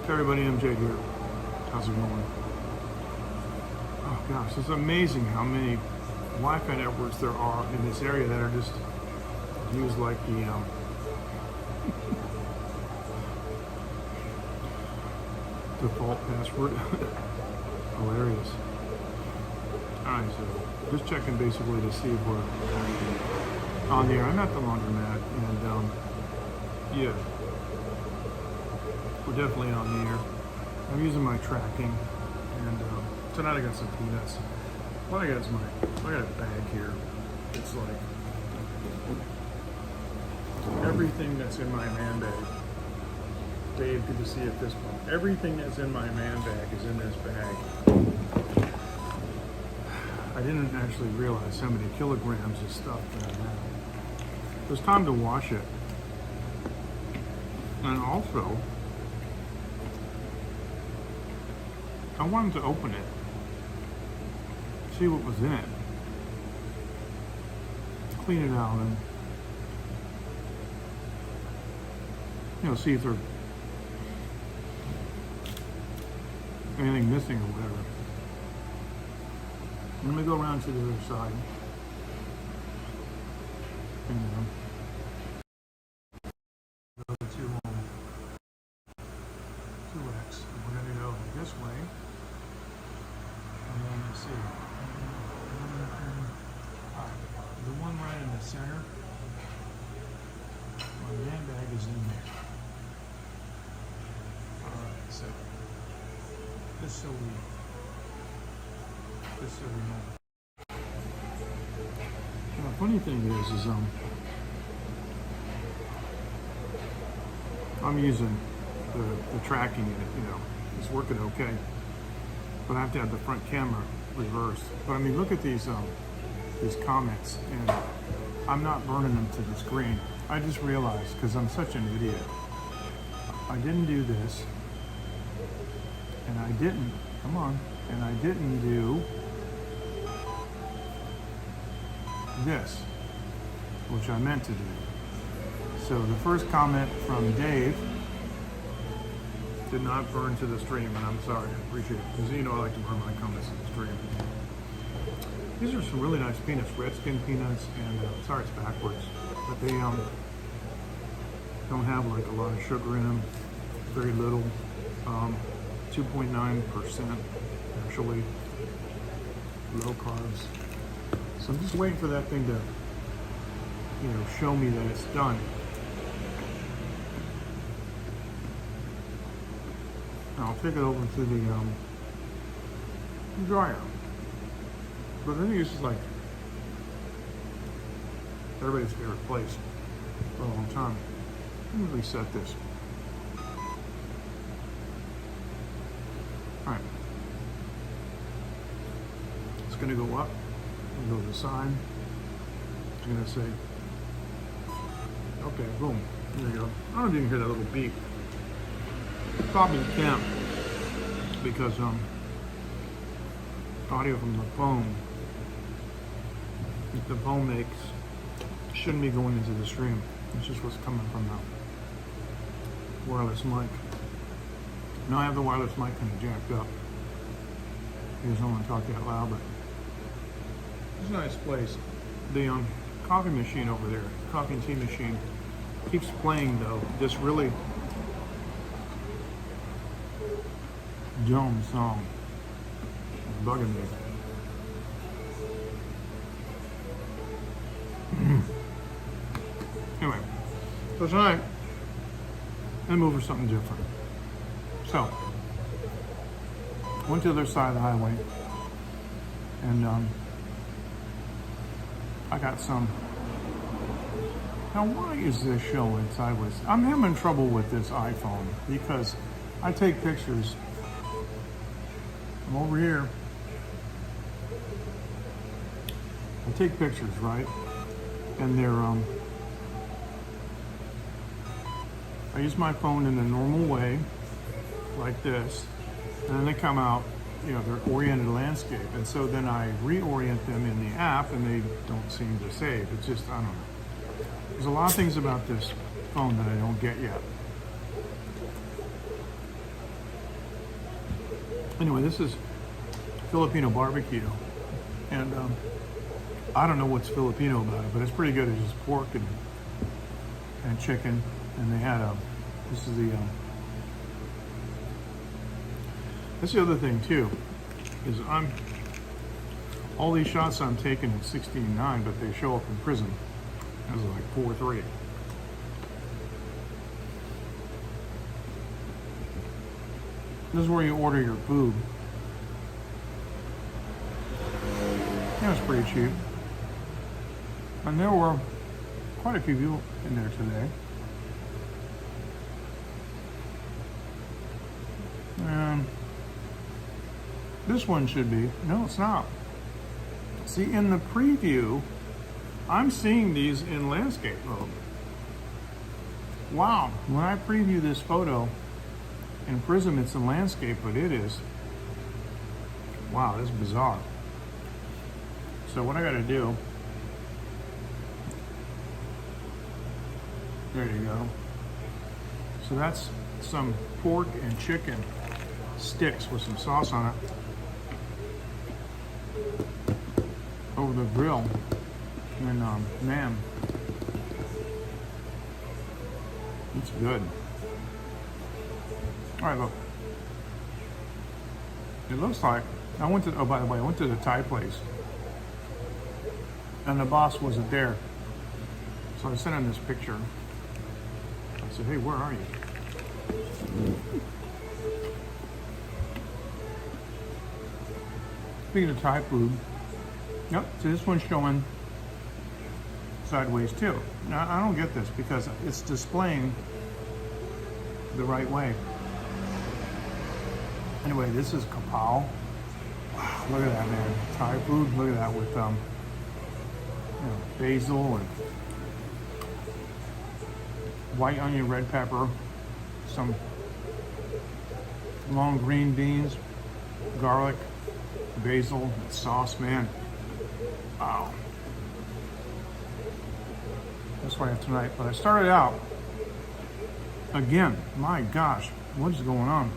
Hey everybody, MJ here. How's it going? Oh gosh, it's amazing how many Wi-Fi networks there are in this area that are just used like the default password. Hilarious. Alright, so just checking basically to see if we're on the air. I'm at the laundromat and yeah, we're definitely on the air. I'm using my tracking and tonight I got some peanuts. What I got is I got a bag here. It's like everything that's in my man bag. Dave, good to see you at this point. Everything that's in my man bag is in this bag. I didn't actually realize how many kilograms of stuff that I had. It was time to wash it. And also, I wanted to open it, see what was in it, clean it out, and see if there's anything missing or whatever. Let me go around to the other side. And, go to 2x. And we're going to go this way. And then let's see. Alright, the one right in the center. My man bag is in there. Alright, so just so we know. And the funny thing is I'm using the tracking in it, it's working okay. But I have to have the front camera reversed. But I mean, look at these comments, and I'm not burning them to the screen. I just realized, because I'm such an idiot, I didn't do this, and I didn't do this, which I meant to do. So the first comment from Dave did not burn to the stream, and I'm sorry, I appreciate it, because I like to burn my comments to the stream. These are some really nice peanuts, Redskin peanuts, and sorry it's backwards, but they don't have like a lot of sugar in them, very little, 2.9% actually, low carbs. So I'm just waiting for that thing to, show me that it's done. I'll take it over to the dryer. But I think this is like everybody's favorite place for a long time. Let me reset this. Alright. It's going to go up. Go to the side. It's going to say, okay, boom. There you go. I don't even hear that little beep. Probably can't, because audio from the phone, if the phone makes, shouldn't be going into the stream. It's just what's coming from the wireless mic. Now I have the wireless mic kind of jacked up. I just don't want to talk that loud, but it's a nice place. The coffee machine over there, coffee and tea machine, keeps playing though this really dumb song. It's bugging me. Anyway, so tonight, I'm moving for something different. So, went to the other side of the highway, and I got some. Now, why is this showing sideways? I'm having trouble with this iPhone because I take pictures. I'm over here. I take pictures, right? And they're I use my phone in a normal way, like this, and then they come out, they're oriented landscape, and so then I reorient them in the app, and they don't seem to save. It's just, I don't know. There's a lot of things about this phone that I don't get yet. Anyway, this is Filipino barbecue, and I don't know what's Filipino about it, but it's pretty good. It's just pork and chicken, and they had this is the that's the other thing too, is all these shots I'm taking at 16.9, but they show up in prison as like 4.3. This is where you order your food. It was pretty cheap. And there were quite a few people in there today. And this one should be. No, it's not. See, in the preview, I'm seeing these in landscape mode. Wow, when I preview this photo in Prism, it's in landscape, but it is. Wow, this is bizarre. So what I gotta do, there you go. So that's some pork and chicken sticks with some sauce on it over the grill. And man, it's good. All right, look. It looks like I went to. Oh, by the way, I went to the Thai place, and the boss wasn't there. So I sent him this picture. I said, "Hey, where are you?" Speaking of Thai food, yep. So this one's showing sideways too. Now I don't get this because it's displaying the right way. Anyway, this is kapow. Wow, look at that, man. Thai food. Look at that with basil and white onion, red pepper, some long green beans, garlic, basil, and sauce, man. Wow. That's what I have tonight. But I started out, again, my gosh, what is going on?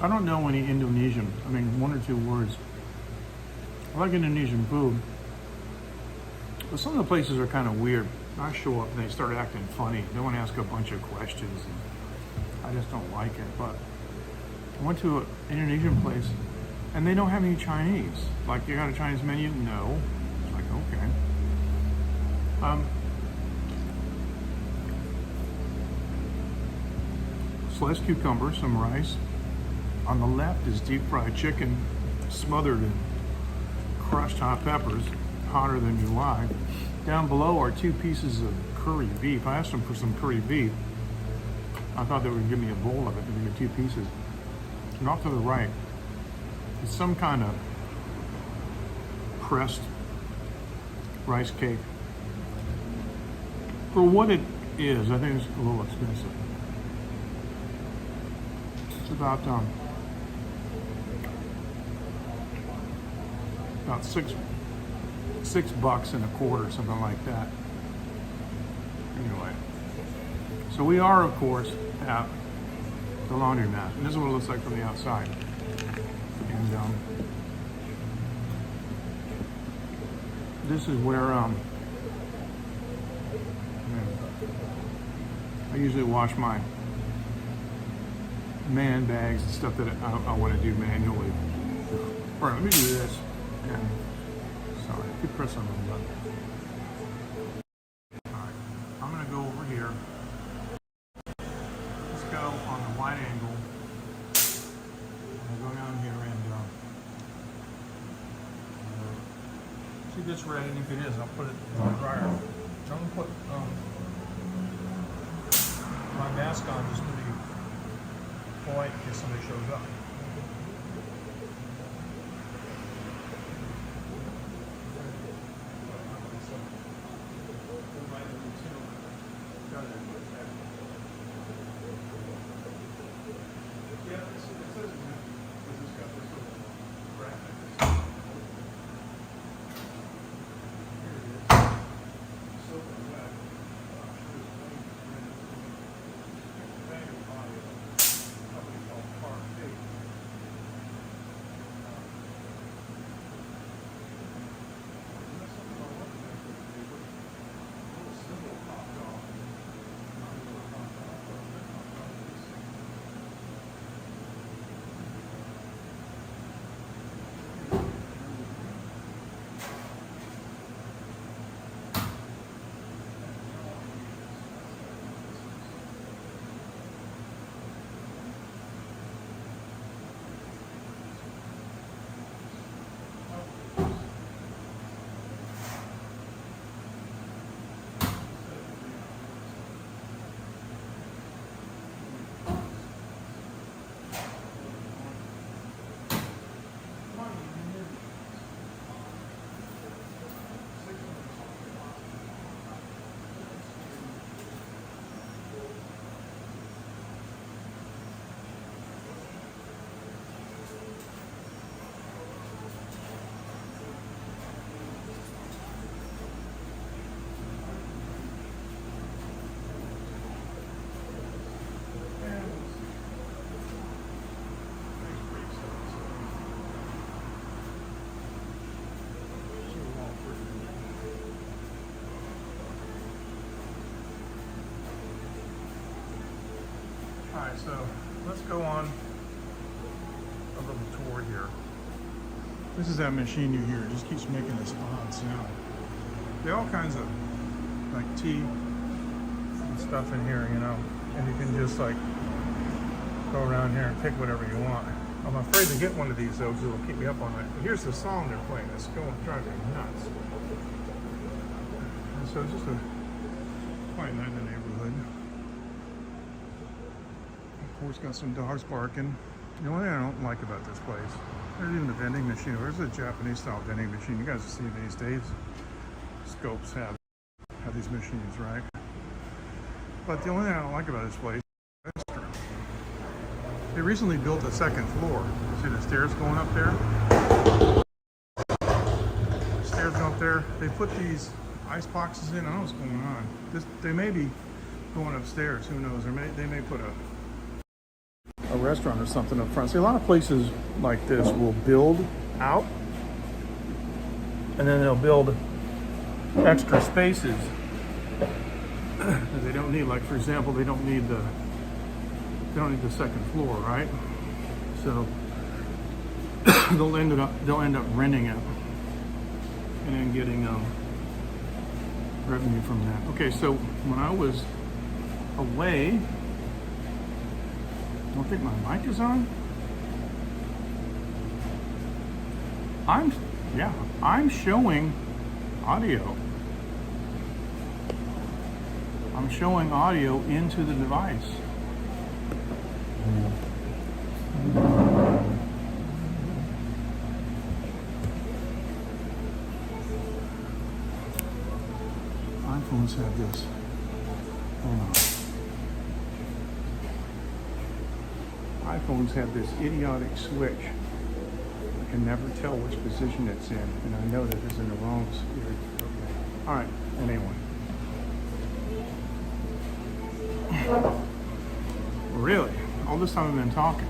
I don't know any Indonesian. I mean, one or two words. I like Indonesian food. But some of the places are kind of weird. I show up and they start acting funny. They want to ask a bunch of questions. And I just don't like it. But I went to an Indonesian place and they don't have any Chinese. Like, you got a Chinese menu? No. It's like, okay. Sliced cucumber, some rice. On the left is deep fried chicken smothered in crushed hot peppers, hotter than you like. Down below are 2 pieces of curry beef. I asked them for some curry beef. I thought they would give me a bowl of it. They gave me 2 pieces. And off to the right is some kind of pressed rice cake. For what it is, I think it's a little expensive. It's about $6.25, something like that. Anyway, so we are, of course, at the Laundromat, and this is what it looks like from the outside. And this is where I usually wash my man bags and stuff that I want to do manually. All right, let me do this. And sorry, I keep pressing on the button. All right, I'm gonna go over here. Let's go on the wide angle. I'll go down here and see if it's ready. And if it is, I'll put it in the dryer. So I'm gonna put my mask on just to be polite in case somebody shows up. Alright, so let's go on a little tour here. This is that machine you hear. It just keeps making this odd sound. There are all kinds of like tea and stuff in here, you know, and you can just like go around here and pick whatever you want. I'm afraid to get one of these though because it'll keep me up all night. But here's the song they're playing. It's driving me nuts. And so it's just a quiet night in the neighborhood. Of course, got some dogs barking. The only thing I don't like about this place, there's even a vending machine. There's a Japanese style vending machine. You guys see these days. Scopes have these machines, right? But the only thing I don't like about this place is the restroom. They recently built a second floor. See the stairs going up there? Stairs going up there. They put these ice boxes in. I don't know what's going on. They may be going upstairs. Who knows? They may put a restaurant or something up front. See, a lot of places like this will build out and then they'll build extra spaces that they don't need. Like for example, they don't need the second floor, right? So they'll end up renting it and then getting revenue from that. Okay, so when I was away, I don't think my mic is on. I'm showing audio. I'm showing audio into the device. iPhones have this. Hold on. iPhones have this idiotic switch. I can never tell which position it's in, and I know that it's in the wrong spirit. Okay. All right. Anyway. Really? All this time I've been talking.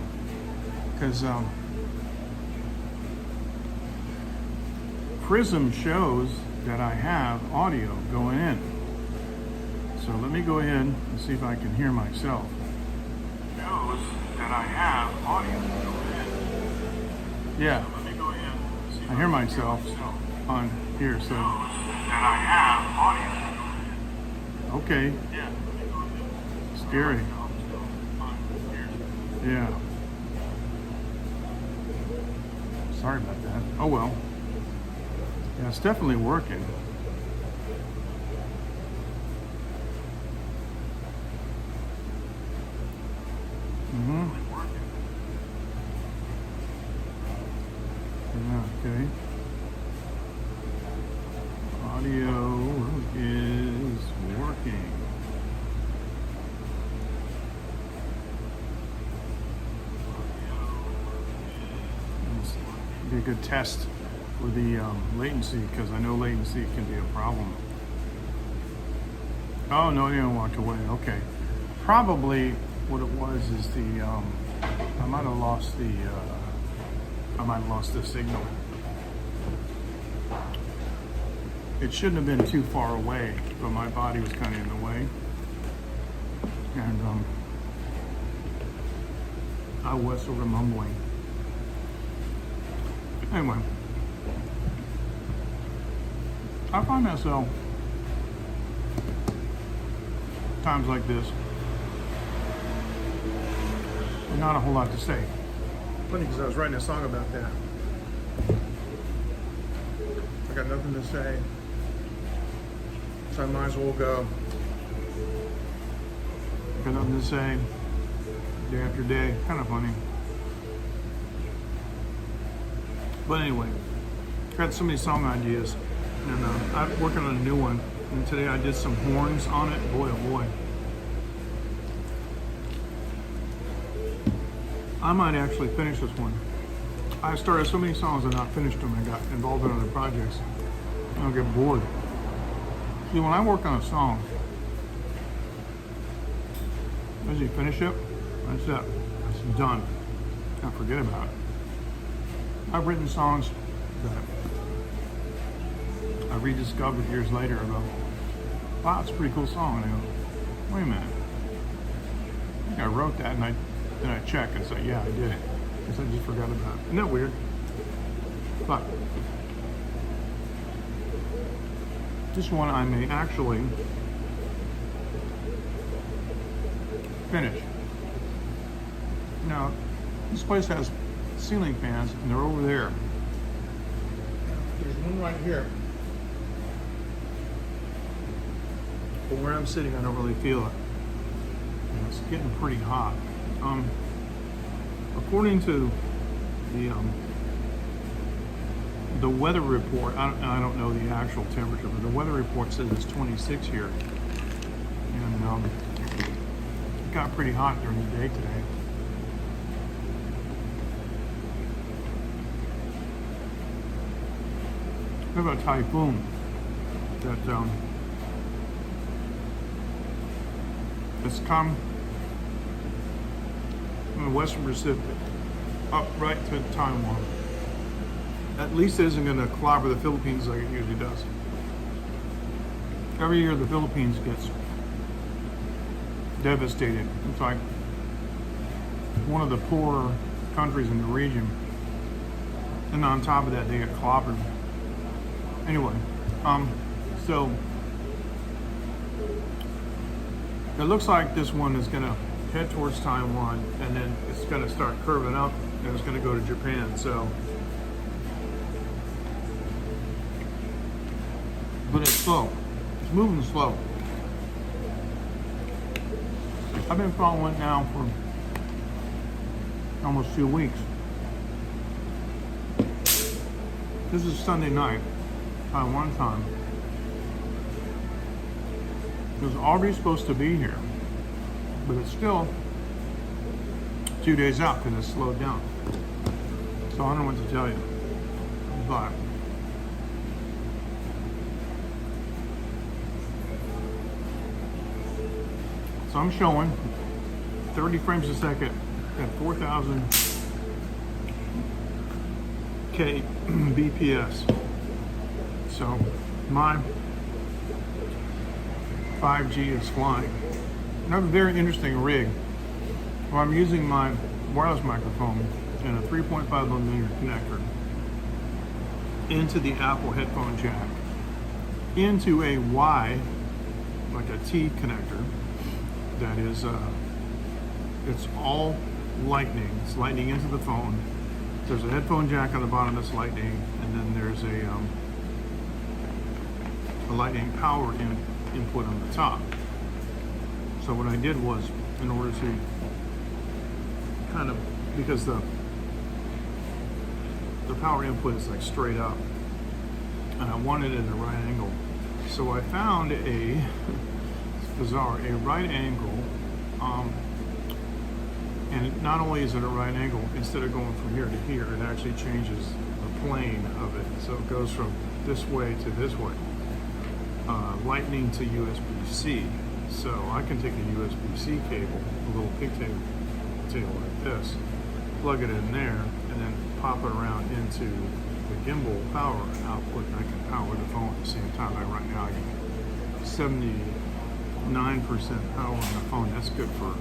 Because Prism shows that I have audio going in. So let me go ahead and see if I can hear myself. Shows that I have audio going in. Yeah. Let me go ahead and see if I hear myself on here. So that I have audio. Okay. Yeah. Scary. Yeah. Sorry about that. Oh well. Yeah, it's definitely working. Yeah, okay. Audio is working. Be a good test for the latency, because I know latency can be a problem. Oh no, you don't walk away. Okay, probably what it was is I might have lost the signal. It shouldn't have been too far away, but my body was kind of in the way, and I was sort of mumbling. Anyway, I find myself times like this, not a whole lot to say. Funny, because I was writing a song about that. I got nothing to say, so I might as well go. I got nothing to say day after day. Kind of funny. But anyway, got so many song ideas, and I'm working on a new one. And today I did some horns on it. Boy, oh boy. I might actually finish this one. I started so many songs and not finished them. I got involved in other projects. I'll get bored. See, when I work on a song, as you finish it, that's it. It's done. I forget about it. I've written songs that I rediscovered years later and go, wow, it's a pretty cool song. And I go, wait a minute. think I wrote that, and then I checked and said, yeah, I did. Because I just forgot about it. Isn't that weird? But this one I may actually finish. Now, this place has ceiling fans, and they're over there. There's one right here. But where I'm sitting, I don't really feel it. And it's getting pretty hot. According to the weather report, I don't know the actual temperature, but the weather report says it's 26 here. And it got pretty hot during the day today. We have a typhoon that it's come from the Western Pacific up right to Taiwan. At least it isn't going to clobber the Philippines like it usually does. Every year the Philippines gets devastated. It's like one of the poorer countries in the region. And on top of that, they get clobbered. Anyway, so it looks like this one is going to head towards Taiwan, and then it's going to start curving up, and it's going to go to Japan. So, but it's slow. It's moving slow. I've been following it now for almost 2 weeks. This is Sunday night, Taiwan time. It was already supposed to be here, but it's still 2 days out because it's slowed down. So I don't know what to tell you, but so I'm showing 30 frames a second at 4,000 kbps. So my 5G is flying. Another very interesting rig. Well, I'm using my wireless microphone and a 3.5mm connector into the Apple headphone jack, into a Y, like a T connector, that is, it's all lightning. It's lightning into the phone. There's a headphone jack on the bottom that's lightning, and then there's a lightning power input on the top. So what I did was, in order to kind of, because the power input is like straight up, and I wanted it at a right angle. So I found it's bizarre, a right angle, and not only is it a right angle, instead of going from here to here, it actually changes the plane of it. So it goes from this way to this way. Lightning to USB-C. So I can take a USB-C cable, a little pigtail like this, plug it in there, and then pop it around into the gimbal power output, and I can power the phone at the same time. Right now I get 79% power on the phone. That's good for,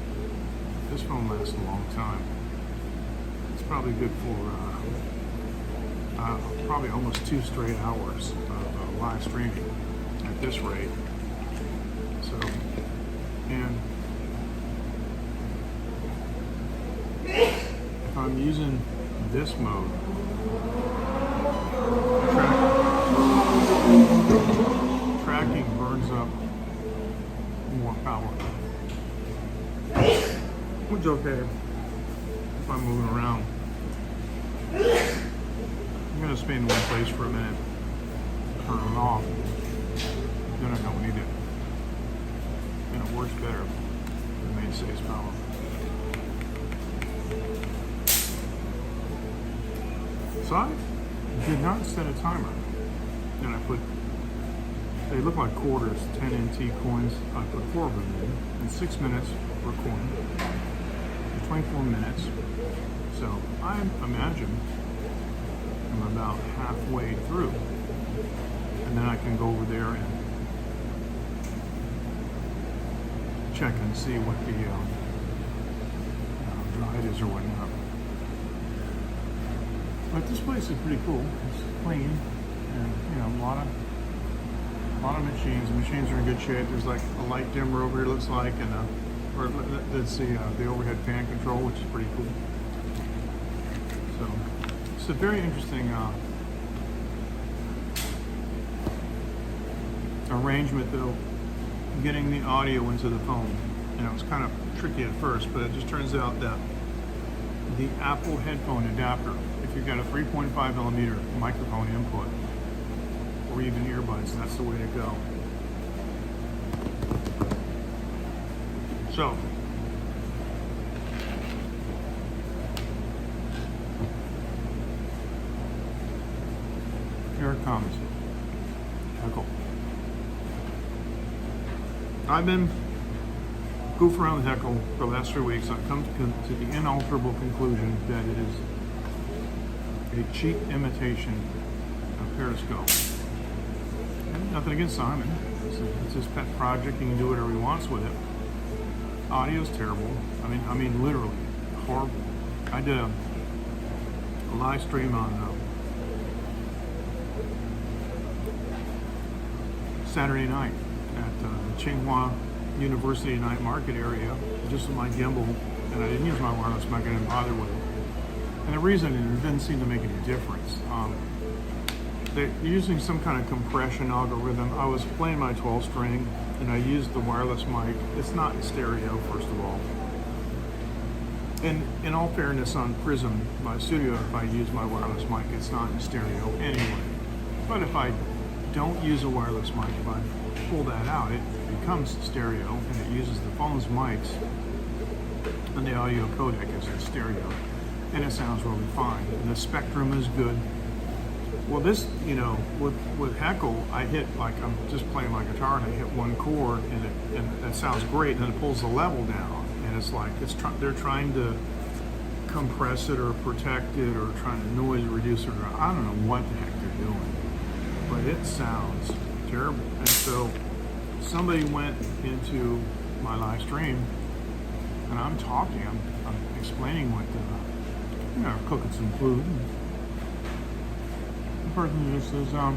this phone lasts a long time. It's probably good for probably almost 2 straight hours of live streaming at this rate. So, and if I'm using this mode, tracking burns up more power, which is okay if I'm moving around. I'm going to stay in one place for a minute, turn it off, then I don't need it. And it works better. The main saves power. So I did not set a timer. And I put, they look like quarters, 10 NT coins. I put 4 of them in 6 minutes per coin, 24 minutes. So I imagine I'm about halfway through. And then I can go over there and check and see what outside is or whatnot. But this place is pretty cool. It's clean, and you know, a lot of machines. The machines are in good shape. There's like a light dimmer over here, looks like, and that's the overhead fan control, which is pretty cool. So it's a very interesting arrangement, though, getting the audio into the phone. You know, it's kind of tricky at first, but it just turns out that the Apple headphone adapter, if you've got a 3.5 millimeter microphone input, or even earbuds, that's the way to go. So, here it comes. Heckle. I've been goofing around with Heckle for the last 3 weeks. I've come to the inalterable conclusion that it is a cheap imitation of Periscope. And nothing against Simon. It's his pet project. He can do whatever he wants with it. Audio's terrible. I mean, literally horrible. I did a live stream on Saturday night at the Tsinghua University night market area, just with my gimbal, and I didn't use my wireless mic. I didn't bother with it. And the reason is it didn't seem to make any difference. They're using some kind of compression algorithm. I was playing my 12 string and I used the wireless mic. It's not in stereo, first of all. And in all fairness, on Prism, my studio, if I use my wireless mic, it's not in stereo anyway. But if I don't use a wireless mic, if I pull that out, it becomes stereo, and it uses the phone's mics, and the audio codec is in stereo, and it sounds really fine. And the spectrum is good. Well, this, you know, with Heckle, I hit, like, I'm just playing my guitar, and I hit one chord, and it sounds great, and then it pulls the level down, and it's like they're trying to compress it or protect it or trying to noise reduce it, or I don't know what the heck they're doing, but it sounds terrible. And so somebody went into my live stream, and I'm talking, I'm explaining what, you know, cooking some food. The person just says, I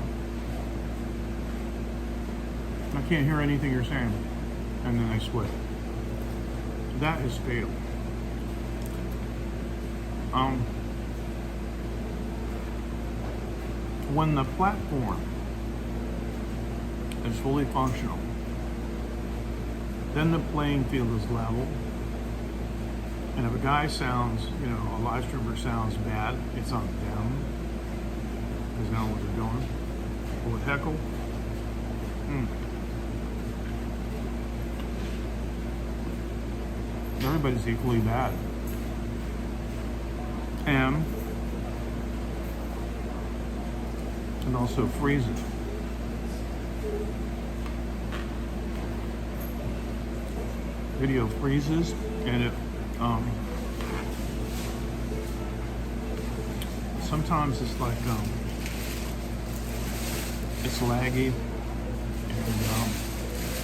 can't hear anything you're saying, and then they switch. That is fatal. When the platform is fully functional, then the playing field is level. And if a guy sounds, you know, a live streamer sounds bad, it's on them. Because they know what they're doing. But with Heckle, everybody's equally bad. And it also freezes. Video freezes, and it sometimes it's like it's laggy, and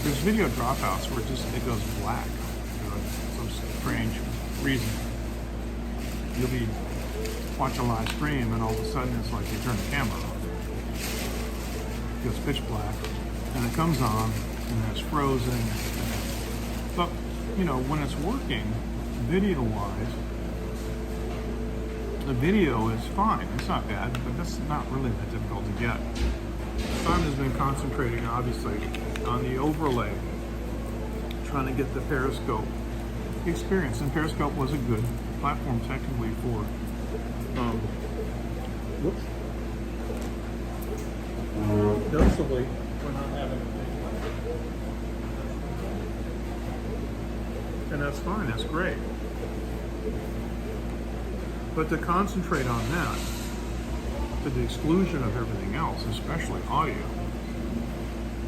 there's video dropouts where it goes black for some strange reason. You'll be watching a live stream, and all of a sudden it's like you turn the camera off. It goes pitch black, and it comes on, and it's frozen. But you know, when it's working, video-wise, the video is fine. It's not bad, but that's not really that difficult to get. Simon has been concentrating, obviously, on the overlay, trying to get the Periscope experience. And Periscope was a good platform technically for, noticeably, we're not having a big one. And that's fine, that's great. But to concentrate on that, to the exclusion of everything else, especially audio,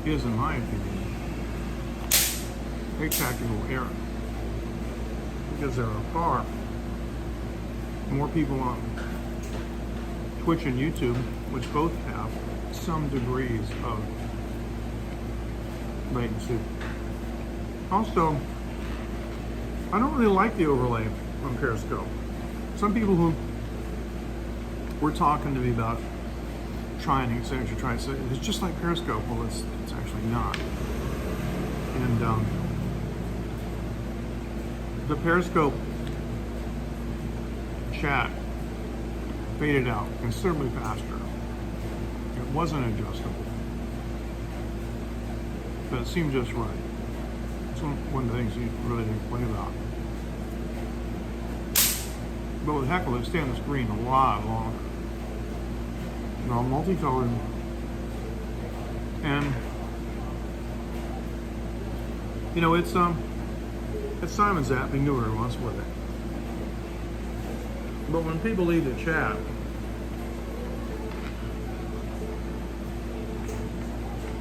is, in my opinion, a tactical error. Because there are far more people on Twitch and YouTube, which both have some degrees of latency. Also, I don't really like the overlay on Periscope. Some people who were talking to me about trying it, saying you try it, it's just like Periscope. Well, it's actually not. And the Periscope chat faded out considerably faster. It wasn't adjustable, but it seemed just right. It's one of the things you really didn't complain about. But with Heckle, they stay on the screen a lot longer. They're all multicolored, and you know it's Simon Zapping knew where he was with it. But when people leave the chat,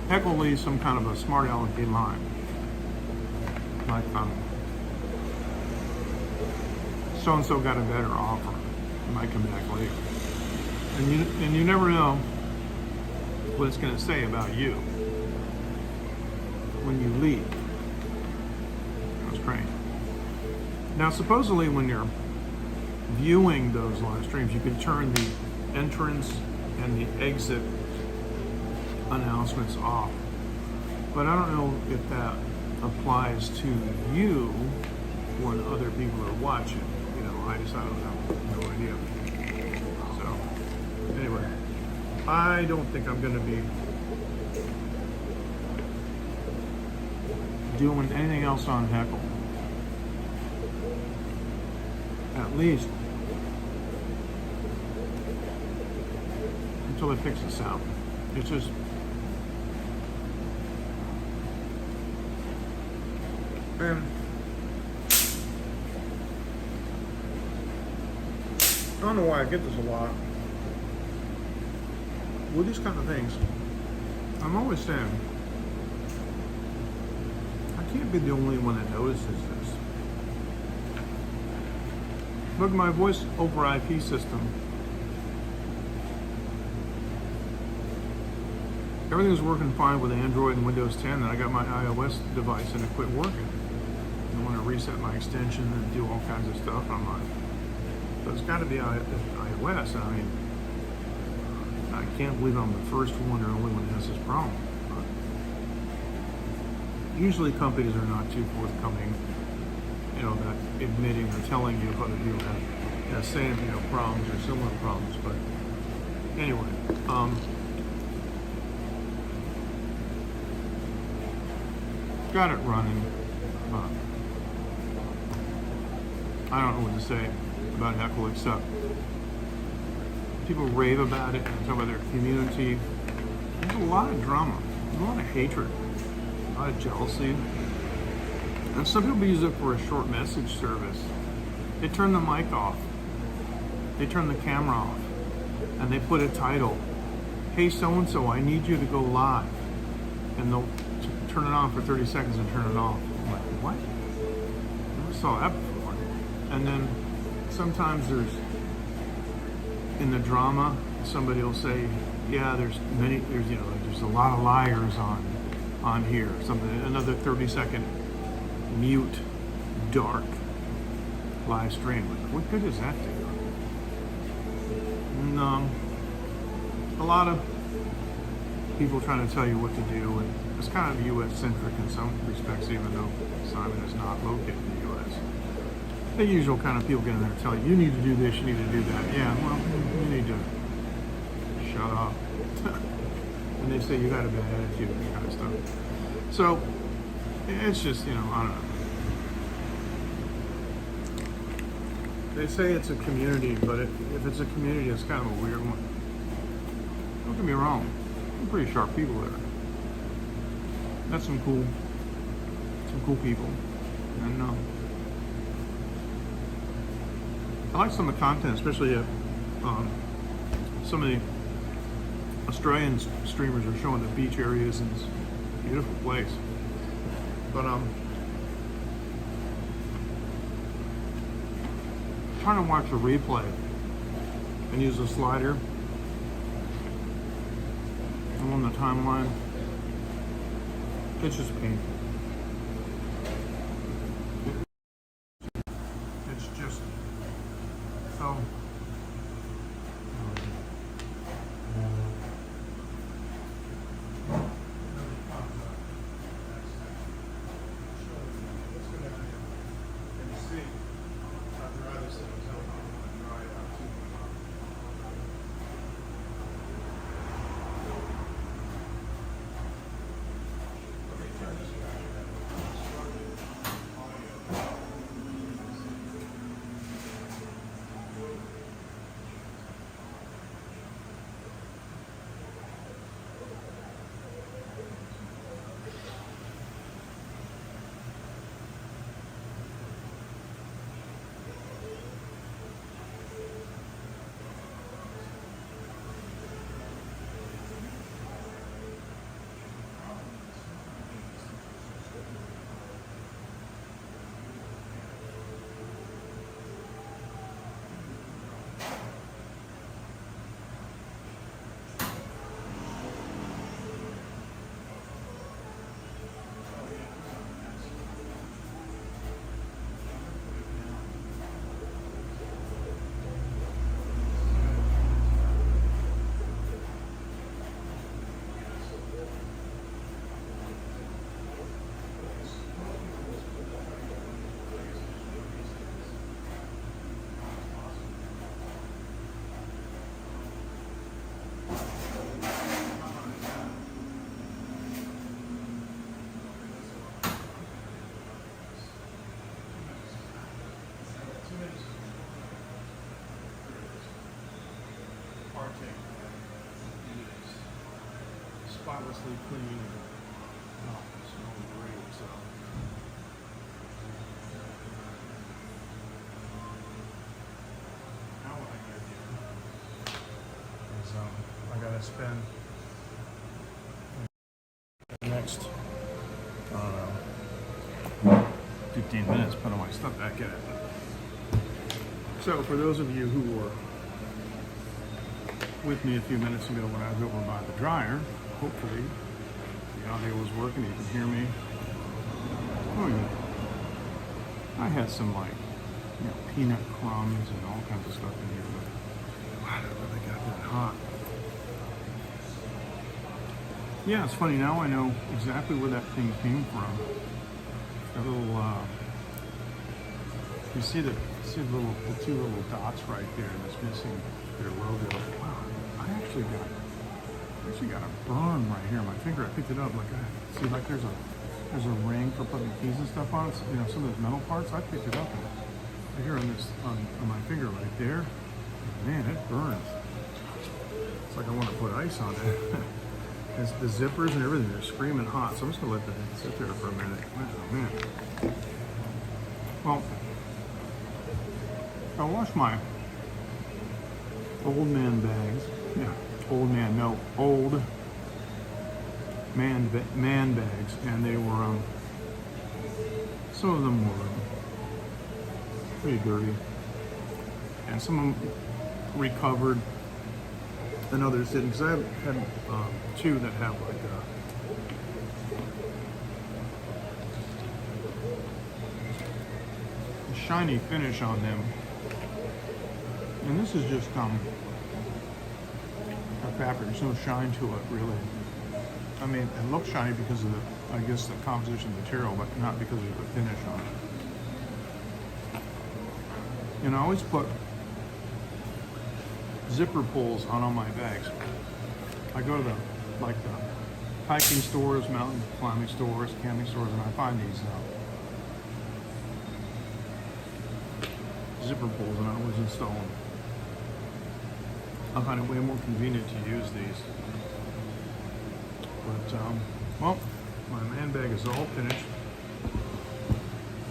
Heckle leaves some kind of a smart alecky line, like so and so got a better offer. It might come back later, and you never know what it's going to say about you when you leave. That's great. Now, supposedly, when you're viewing those live streams, you can turn the entrance and the exit announcements off. But I don't know if that applies to you when other people are watching. You know, I don't have no idea. So, anyway, I don't think I'm going to be doing anything else on Heckle. At least until they fix the sound. It's just and I don't know why I get this a lot with these kind of things. I'm always saying I can't be the only one that notices this. Look at my voice over IP system. Everything's working fine with Android and Windows 10, and I got my iOS device and it quit working. I want to reset my extension and do all kinds of stuff. I'm like, so it's got to be iOS. I mean, I can't believe I'm the first one or only one that has this problem. But usually companies are not too forthcoming, you know, that admitting or telling you if other people have same, you know, problems or similar problems. But anyway, got it running. I don't know what to say about Heckle except people rave about it and talk about their community. There's a lot of drama, a lot of hatred, a lot of jealousy. And some people use it for a short message service. They turn the mic off. They turn the camera off. And they put a title. Hey, so-and-so, I need you to go live. And they'll turn it on for 30 seconds and turn it off. I'm like, what? I never saw that before. And then sometimes in the drama, somebody will say, yeah, there's a lot of liars on here. Something, another 30-second mute, dark live stream. Like, what good does that do? And a lot of people trying to tell you what to do, and it's kind of U.S. centric in some respects, even though Simon is not located in the U.S. The usual kind of people get in there and tell you, you need to do this, you need to do that. Yeah, well, you need to shut up. And they say you got a bad attitude, that kind of stuff. So it's just, you know, I don't know. They say it's a community, but if it's a community, it's kind of a weird one. Don't get me wrong, some pretty sharp people there. That's some cool people, and I like some of the content, especially if some of the Australian streamers are showing the beach areas, and it's a beautiful place. But trying to watch a replay and use a slider on the timeline, it's just painful. It's just Partake. It is spotlessly clean. Oh, it smells great. So. Now what I gotta do is I gotta spend the next 15 minutes putting my stuff back in it. So for those of you who were with me a few minutes ago when I was over by the dryer, hopefully the audio was working, you can hear me. Oh yeah. I had some peanut crumbs and all kinds of stuff in here, but wow, it really got that hot. Yeah, it's funny, now I know exactly where that thing came from. That little, you see the two little dots right there that's missing their logo. Wow, I actually got a burn right here on my finger. I picked it up, see, there's a ring for putting keys and stuff on it. So, some of those metal parts, I picked it up right here on my finger right there. Man, it burns. It's like I want to put ice on it. It's the zippers and everything, they're screaming hot. So I'm just gonna let that sit there for a minute. Oh man. Well, I washed my old man bags. Yeah, old man bags, and they were some of them were pretty dirty, and some of them recovered, and others didn't. Because I had two that have a shiny finish on them, and this is just a fabric. There's no shine to it really. I mean, it looks shiny because of the composition of the material, but not because of the finish on it. And I always put zipper pulls on all my bags. I go to the hiking stores, mountain climbing stores, camping stores, and I find these zipper pulls, and I always install them. I find it way more convenient to use these. But, well, my man bag is all finished.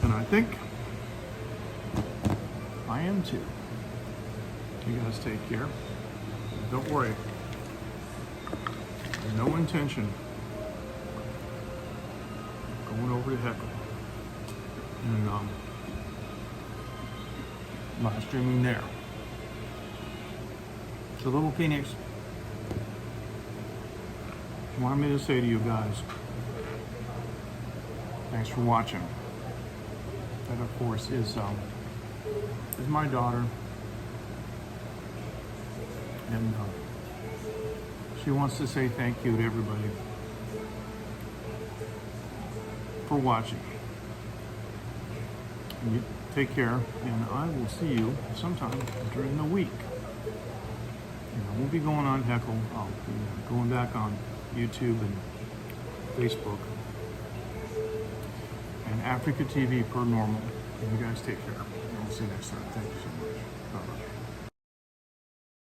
And I think I am too. You guys take care. Don't worry. There's no intention of going over to Heckle and live streaming there. So Little Phoenix wanted me to say to you guys, thanks for watching. That of course is my daughter, and she wants to say thank you to everybody for watching. And you take care, and I will see you sometime during the week. I won't be going on Heckle. I'll be going back on YouTube and Facebook and Africa TV per normal. And you guys take care. And we'll see you next time. Thank you so much. Bye-bye.